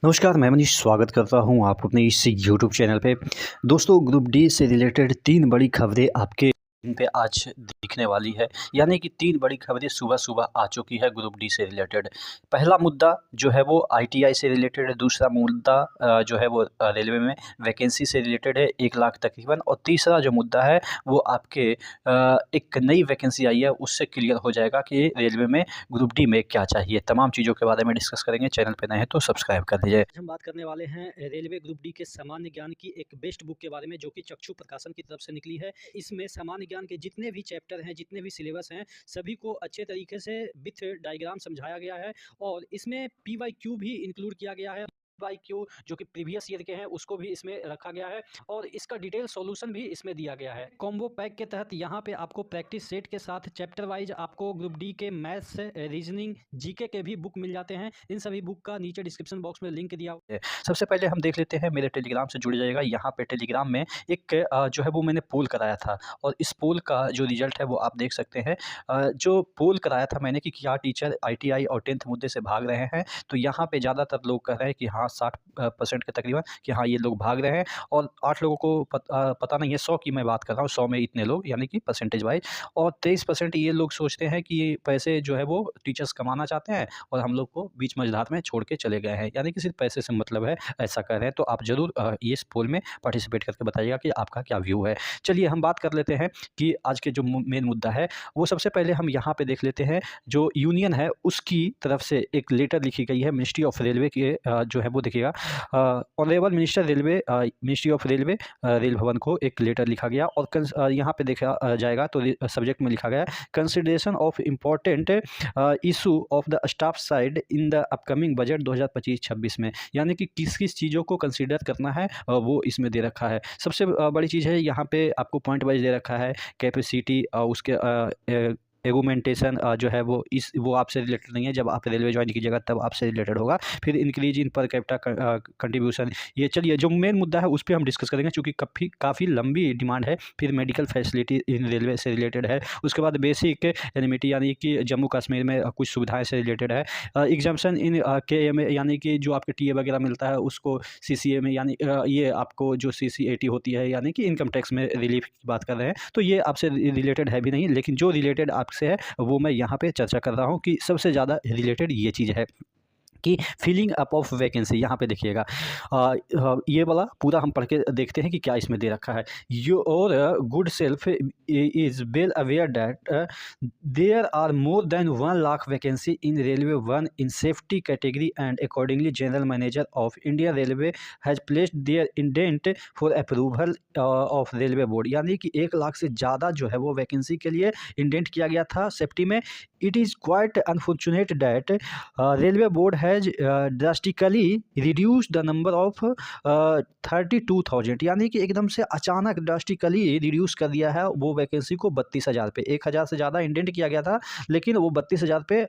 नमस्कार, मैं मनीष स्वागत करता हूँ आपको अपने इस यूट्यूब चैनल पे। दोस्तों, ग्रुप डी से रिलेटेड 3 बड़ी खबरें आपके इन पे आज दिखने वाली है। यानी कि 3 बड़ी खबरें सुबह-सुबह आ चुकी है ग्रुप डी से रिलेटेड। पहला मुद्दा जो है वो आईटीआई से रिलेटेड है, दूसरा मुद्दा जो है वो रेलवे में वैकेंसी से रिलेटेड है 1 लाख तकरीबन, और तीसरा जो मुद्दा है वो आपके एक नई वैकेंसी आई है उससे क्लियर हो जाएगा कि रेलवे में ग्रुप डी में क्या चाहिए। तमाम चीज़ों के बारे में डिस्कस करेंगे। चैनल पे नए हैं तो सब्सक्राइब कर दीजिए। आज हम बात करने वाले हैं रेलवे ग्रुप डी के सामान्य ज्ञान की एक बेस्ट बुक के बारे में, जो कि चक्षु प्रकाशन की तरफ से निकली है। इसमें सामान्य ज्ञान के जितने भी चैप्टर हैं, जितने भी सिलेबस हैं, सभी को अच्छे तरीके से विथ डायग्राम समझाया गया है। और इसमें पीवाईक्यू भी इंक्लूड किया गया है। पीवाईक्यू जो कि प्रीवियस ईयर के हैं उसको भी इसमें रखा गया है, और इसका डिटेल सॉल्यूशन भी इसमें दिया गया है। कॉम्बो पैक के तहत यहाँ पे आपको प्रैक्टिस सेट के साथ चैप्टर वाइज आपको ग्रुप डी के मैथ्स, रीजनिंग, जीके के भी बुक मिल जाते हैं। इन सभी बुक का नीचे डिस्क्रिप्शन बॉक्स में लिंक दिया है। सबसे पहले हम देख लेते हैं, मेरे टेलीग्राम से जुड़ जाइएगा। यहाँ पे टेलीग्राम में एक जो है वो मैंने पोल कराया था, और इस पोल का जो रिजल्ट है वो आप देख सकते हैं। जो पोल कराया था मैंने कि क्या टीचर आईटीआई और 10th मुद्दे से भाग रहे हैं, तो यहाँ पे ज़्यादातर लोग कह रहे हैं कि हाँ 60% के तकरीबन कि हाँ ये लोग भाग रहे हैं, और 8 लोगों को पता नहीं है। 100 की मैं बात कर रहा हूँ, 100 में इतने लोग यानी कि परसेंटेज वाइज, और 23% ये लोग सोचते हैं कि ये पैसे जो है वो टीचर्स कमाना चाहते हैं और हम लोग को बीच मझधार में छोड़ के चले गए हैं, यानी कि सिर्फ पैसे से मतलब है, ऐसा कह रहे हैं। तो आप ज़रूर ये इस पोल में पार्टिसिपेट करके बताइएगा कि आपका क्या व्यू है। चलिए हम बात कर लेते हैं कि आज के जो मेन मुद्दा है वो सबसे पहले हम यहाँ पे देख लेते हैं। जो यूनियन है उसकी तरफ से एक लेटर लिखी गई है मिनिस्ट्री ऑफ रेलवे के, जो है वो देखिएगा, honourable minister railway, ministry of railway, rail भवन को एक लेटर लिखा गया, और यहाँ पे देखा जाएगा तो सब्जेक्ट में लिखा गया consideration of important issue of the staff side in the upcoming budget 2025-26 में। यानी कि किस-किस चीज़ों को कंसीडर करना है वो इसमें दे रखा है। सबसे बड़ी चीज़ है यहाँ पे आपको पॉइंट वाइज़ दे रखा है कैपेसिटी, उसके एगुमेंटेशन जो है वो आपसे रिलेटेड नहीं है। जब आप रेलवे जॉइन कीजिएगा तब आपसे रिलेटेड होगा। फिर increase in per capita contribution. ये चलिए जो मेन मुद्दा है उस पे हम डिस्कस करेंगे, चूँकि काफ़ी लंबी डिमांड है। फिर मेडिकल फैसिलिटी इन रेलवे से रिलेटेड है। उसके बाद बेसिक एनिमिटी यानी कि जम्मू कश्मीर में कुछ सुविधाएँ से रिलेटेड है। एग्जाम्पशन इन केएमए यानी कि जो आपके टीए वगैरह मिलता है उसको सीसीए में, यानी ये आपको जो सीसीएटी होती है यानी कि इनकम टैक्स में रिलीफ की बात कर रहे हैं। तो ये आपसे रिलेटेड है भी नहीं, लेकिन जो रिलेटेड आपसे है वो मैं यहाँ पे चर्चा कर रहा हूँ कि सबसे ज़्यादा रिलेटेड ये चीज़ है कि फिलिंग अप ऑफ वैकेंसी। यहाँ पे देखिएगा, ये वाला पूरा हम पढ़ के देखते हैं कि क्या इसमें दे रखा है। Your good self is well aware that there are more than 1 lakh vacancy in railway one in safety category, and accordingly general manager of Indian railway has placed their indent for approval of railway board. यानी कि 1 लाख से ज़्यादा जो है वो vacancy के लिए indent किया गया था सेफ्टी में। It is quite unfortunate that railway board has drastically reduce the number of 32,000। यानी कि एकदम से अचानक ड्रास्टिकली रिड्यूस कर दिया है वो वैकेंसी को 32,000 पे। 1,000 से ज़्यादा इंडेंट किया गया था, लेकिन वो 32,000 पे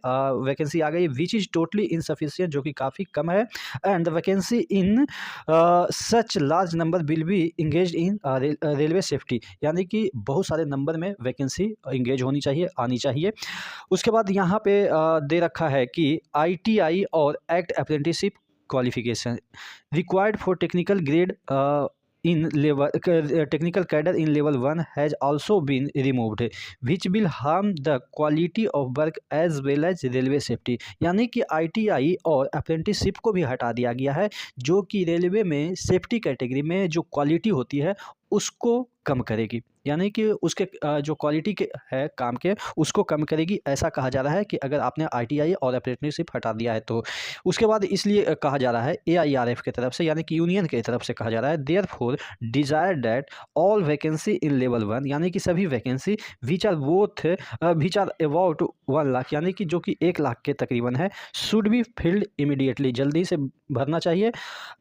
वैकेंसी आ गई, विच इज़ टोटली इनसफिशिएंट, जो कि काफ़ी कम है। And the vacancy in such large number will be engage in railway safety. यानी कि बहुत सारे नंबर में वैकेंसी इंगेज होनी चाहिए, आनी चाहिए। उसके बाद यहाँ पे दे रखा है कि आईटीआई और act apprenticeship qualification required for technical grade in level technical cadre in level 1 has also been removed, which will harm the quality of work as well as railway safety. यानी कि आईटीआई और apprenticeship को भी हटा दिया गया है, जो कि रेलवे में सेफ्टी कैटेगरी में जो क्वालिटी होती है उसको कम करेगी। यानी कि उसके जो क्वालिटी के है काम के उसको कम करेगी, ऐसा कहा जा रहा है कि अगर आपने आईटीआई और अप्रेंटिसशिप हटा दिया है तो। उसके बाद इसलिए कहा जा रहा है एआईआरएफ की तरफ से, यानी कि यूनियन की तरफ से कहा जा रहा है, therefore desire that all vacancy in level 1, यानी कि सभी vacancy which are about 1 lakh, यानी कि जो कि 1 लाख के तकरीबन है, शुड बी फिल्ड इमीडिएटली, जल्दी से भरना चाहिए।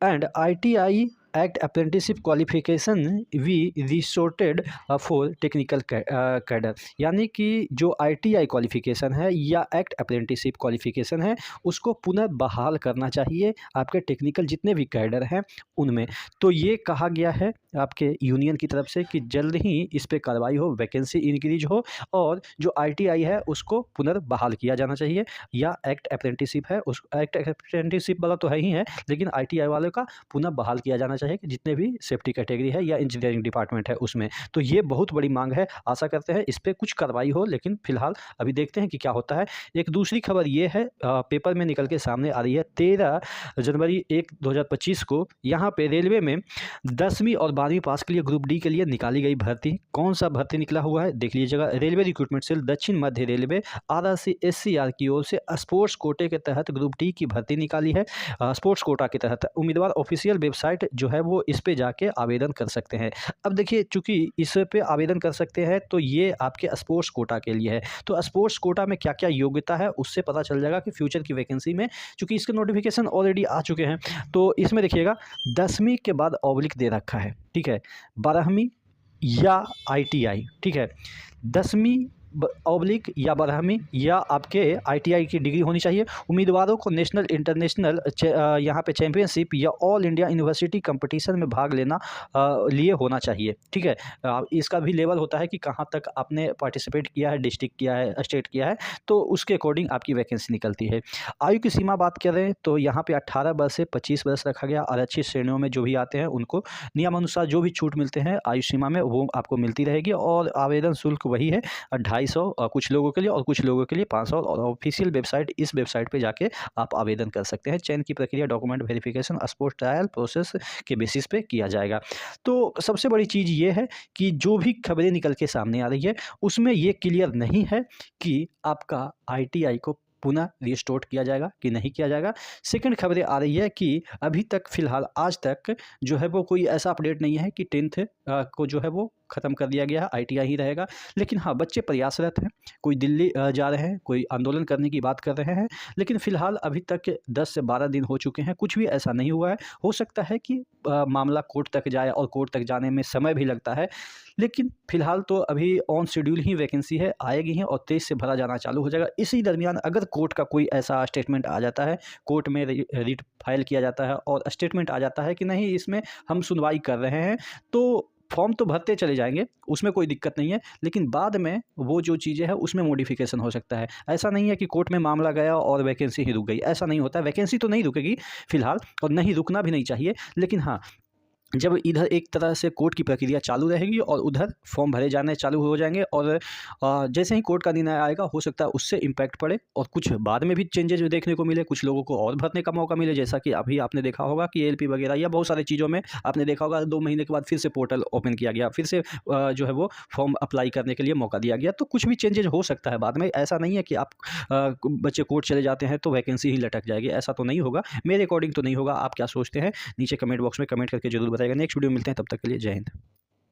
And ITI act apprenticeship qualification we resorted for technical cadre, यानी कि जो आईटीआई क्वालिफिकेशन है या एक्ट अप्रेंटिसशिप क्वालिफिकेशन है उसको पुनः बहाल करना चाहिए आपके टेक्निकल जितने भी कैडर हैं उनमें। तो ये कहा गया है आपके यूनियन की तरफ से कि जल्द ही इस पे कार्रवाई हो, वैकेंसी इंक्रीज हो और जो आईटीआई है उसको पुनर्बहाल किया जाना चाहिए, या एक्ट अप्रेंटिसशिप है उस एक्ट अप्रेंटिसशिप वाला तो है ही है, लेकिन आईटीआई वाले का पुनः बहाल किया जाना चाहिए कि जितने भी सेफ्टी कैटेगरी है या इंजीनियरिंग डिपार्टमेंट है उसमें। तो ये बहुत बड़ी मांग है, आशा करते हैं इस पर कुछ कार्रवाई हो, लेकिन फिलहाल अभी देखते हैं कि क्या होता है। एक दूसरी खबर ये है पेपर में निकल के सामने आ रही है 13 जनवरी 2025 को यहाँ पे रेलवे में 10वीं और 12वीं पास के लिए ग्रुप डी के लिए निकाली गई भर्ती। कौन सा भर्ती निकला हुआ है देख लीजिएगा। रेलवे रिक्रूटमेंट सेल दक्षिण मध्य रेलवे RRC-SCR की ओर से स्पोर्ट्स कोटे के तहत ग्रुप डी की भर्ती निकाली है। स्पोर्ट्स कोटा के तहत उम्मीदवार ऑफिशियल वेबसाइट जो है वो इस पे जाके आवेदन कर सकते हैं। अब देखिए चूंकि इस पे आवेदन कर सकते हैं तो ये आपके स्पोर्ट्स कोटा के लिए है। तो स्पोर्ट्स कोटा में क्या क्या योग्यता है उससे पता चल जाएगा कि फ्यूचर की वैकेंसी में, चूंकि इसके नोटिफिकेशन ऑलरेडी आ चुके हैं, तो इसमें देखिएगा 10वीं के बाद ऑब्लिक दे रखा है, ठीक है, 12वीं या आईटीआई, ठीक है, 10वीं ऑब्लिक या 12वीं या आपके आईटीआई की डिग्री होनी चाहिए। उम्मीदवारों को नेशनल इंटरनेशनल यहाँ पे चैंपियनशिप या ऑल इंडिया यूनिवर्सिटी कंपटीशन में भाग लेना लिए होना चाहिए, ठीक है। इसका भी लेवल होता है कि कहाँ तक आपने पार्टिसिपेट किया है, डिस्ट्रिक्ट किया है, स्टेट किया है, तो उसके अकॉर्डिंग आपकी वैकेंसी निकलती है। आयु की सीमा बात करें तो यहाँ पे 18 वर्ष से 25 वर्ष रखा गया, और अच्छी श्रेणियों में जो भी आते हैं उनको नियमानुसार जो भी छूट मिलते हैं आयु सीमा में वो आपको मिलती रहेगी। और आवेदन शुल्क वही है 250 कुछ लोगों के लिए और कुछ लोगों के लिए 500, और ऑफिशियल वेबसाइट इस वेबसाइट पे जाके आप आवेदन कर सकते हैं। चयन की प्रक्रिया document verification sports trial process के बेसिस पे किया जाएगा। तो सबसे बड़ी चीज़ ये है कि जो भी खबरें निकल के सामने आ रही है उसमें ये क्लियर नहीं है कि आपका आईटीआई को पुनः रिस्टोर किया जाएगा कि नहीं किया जाएगा। सेकंड खबरें आ रही है कि अभी तक फिलहाल आज तक जो है वो कोई ऐसा अपडेट नहीं है कि 10th को जो है वो ख़त्म कर दिया गया है, आईटीआई ही रहेगा। लेकिन हाँ, बच्चे प्रयासरत हैं, कोई दिल्ली जा रहे हैं, कोई आंदोलन करने की बात कर रहे हैं, लेकिन फ़िलहाल अभी तक 10 से 12 दिन हो चुके हैं, कुछ भी ऐसा नहीं हुआ है। हो सकता है कि मामला कोर्ट तक जाए और कोर्ट तक जाने में समय भी लगता है, लेकिन फ़िलहाल तो अभी ऑन शेड्यूल ही वैकेंसी है, आएगी ही और तेज़ से भरा जाना चालू हो जाएगा। इसी दरमियान अगर कोर्ट का कोई ऐसा स्टेटमेंट आ जाता है, कोर्ट में रिट फाइल किया जाता है और स्टेटमेंट आ जाता है कि नहीं इसमें हम सुनवाई कर रहे हैं, तो फॉर्म तो भरते चले जाएंगे, उसमें कोई दिक्कत नहीं है, लेकिन बाद में वो जो चीज़ें हैं उसमें मॉडिफिकेशन हो सकता है। ऐसा नहीं है कि कोर्ट में मामला गया और वैकेंसी ही रुक गई, ऐसा नहीं होता है। वैकेंसी तो नहीं रुकेगी फिलहाल, और नहीं रुकना भी नहीं चाहिए, लेकिन हाँ, जब इधर एक तरह से कोर्ट की प्रक्रिया चालू रहेगी और उधर फॉर्म भरे जाने चालू हो जाएंगे, और जैसे ही कोर्ट का निर्णय आएगा हो सकता है उससे इम्पैक्ट पड़े और कुछ बाद में भी चेंजेस देखने को मिले, कुछ लोगों को और भरने का मौका मिले। जैसा कि अभी आपने देखा होगा कि एएलपी वगैरह या बहुत सारी चीज़ों में आपने देखा होगा 2 महीने के बाद फिर से पोर्टल ओपन किया गया, फिर से जो है वो फॉर्म अप्लाई करने के लिए मौका दिया गया। तो कुछ भी चेंजेस हो सकता है बाद में, ऐसा नहीं है कि आप बच्चे कोर्ट चले जाते हैं तो वैकेंसी ही लटक जाएगी, ऐसा तो नहीं होगा। मेरे अकॉर्डिंग तो नहीं होगा। आप क्या सोचते हैं नीचे कमेंट बॉक्स में कमेंट करके जरूर बताइएगा। नेक्स्ट वीडियो मिलते हैं, तब तक के लिए जय हिंद।